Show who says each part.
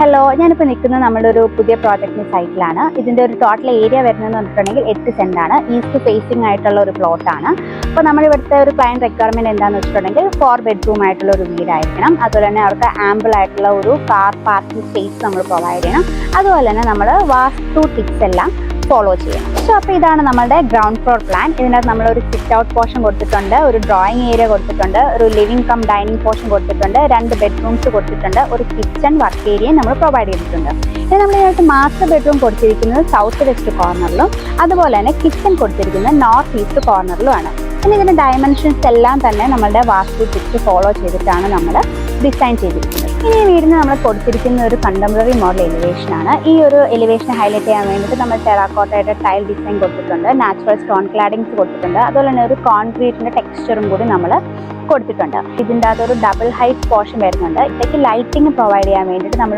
Speaker 1: Hello, ഞാനിപ്പോൾ നിൽക്കുന്നത് നമ്മുടെ ഒരു പുതിയ പ്രോജക്റ്റിൻ്റെ സൈറ്റിലാണ്. ഇതിൻ്റെ ഒരു ടോട്ടൽ ഏരിയ വരുന്നതെന്ന് പറഞ്ഞിട്ടുണ്ടെങ്കിൽ 8 സെൻറ്റാണ്. ഈസ്റ്റ് ഫേസിംഗ് ആയിട്ടുള്ള ഒരു പ്ലോട്ടാണ്. അപ്പോൾ നമ്മുടെ ഇവിടുത്തെ ഒരു ക്ലയൻറ്റ് റിക്വയർമെൻറ്റ് എന്താണെന്ന് വെച്ചിട്ടുണ്ടെങ്കിൽ 4 ബെഡ്റൂം ആയിട്ടുള്ള ഒരു വീടായിരിക്കണം. അതുപോലെ തന്നെ അവർക്ക് ആമ്പിൾ ആയിട്ടുള്ള ഒരു കാർ പാർക്കിംഗ് സ്പേസ് നമ്മൾ പ്രൊവൈഡ് ചെയ്യണം. അതുപോലെ തന്നെ നമ്മൾ വാസ്തു ടിപ്സ് എല്ലാം ഫോളോ ചെയ്യണം. സോ അപ്പോൾ ഇതാണ് നമ്മുടെ ഗ്രൗണ്ട് ഫ്ലോർ പ്ലാൻ. ഇതിനകത്ത് നമ്മളൊരു സിറ്റ് ഔട്ട് പോർഷൻ കൊടുത്തിട്ടുണ്ട്, ഒരു ഡ്രോയിങ് ഏരിയ കൊടുത്തിട്ടുണ്ട്, ഒരു ലിവിംഗ് കം ഡൈനിങ് പോർഷൻ കൊടുത്തിട്ടുണ്ട്, 2 ബെഡ്റൂംസ് കൊടുത്തിട്ടുണ്ട്, ഒരു കിച്ചൺ വർക്ക് ഏരിയ നമ്മൾ പ്രൊവൈഡ് ചെയ്തിട്ടുണ്ട്. ഇനി നമ്മൾ ഇതിനകത്ത് മാസ്റ്റർ ബെഡ്റൂം കൊടുത്തിരിക്കുന്നത് സൗത്ത് വെസ്റ്റ് കോർണറിലും അതുപോലെ തന്നെ കിച്ചൺ കൊടുത്തിരിക്കുന്നത് നോർത്ത് ഈസ്റ്റ് കോർണറിലുമാണ്. ഇനി ഇതിൻ്റെ ഡയമെൻഷൻസ് എല്ലാം തന്നെ നമ്മളുടെ വാസ്തു ടിപ്സ് ഫോളോ ചെയ്തിട്ടാണ് നമ്മൾ ഡിസൈൻ ചെയ്തിരിക്കുന്നത്. ഇനി ഈ വീടിന് നമ്മൾ കൊടുത്തിരിക്കുന്ന ഒരു കണ്ടംപററി മോഡൽ എലിവേഷൻ ആണ്. ഈ ഒരു എലിവേഷൻ ഹൈലൈറ്റ് ചെയ്യാൻ വേണ്ടിയിട്ട് നമ്മൾ ടെറാക്കോട്ടയുടെ ടൈൽ ഡിസൈൻ കൊടുത്തിട്ടുണ്ട്, നാച്ചുറൽ സ്റ്റോൺ ക്ലാഡിങ്സ് കൊടുത്തിട്ടുണ്ട്, അതുപോലെ തന്നെ ഒരു കോൺക്രീറ്റിൻ്റെ ടെക്സ്ചറും കൂടി നമ്മൾ കൊടുത്തിട്ടുണ്ട്. ഇതിൻ്റെ അതൊരു ഡബിൾ ഹൈറ്റ് പോർഷൻ വരുന്നുണ്ട്. ഇതൊക്കെ ലൈറ്റിംഗ് പ്രൊവൈഡ് ചെയ്യാൻ വേണ്ടിയിട്ട് നമ്മൾ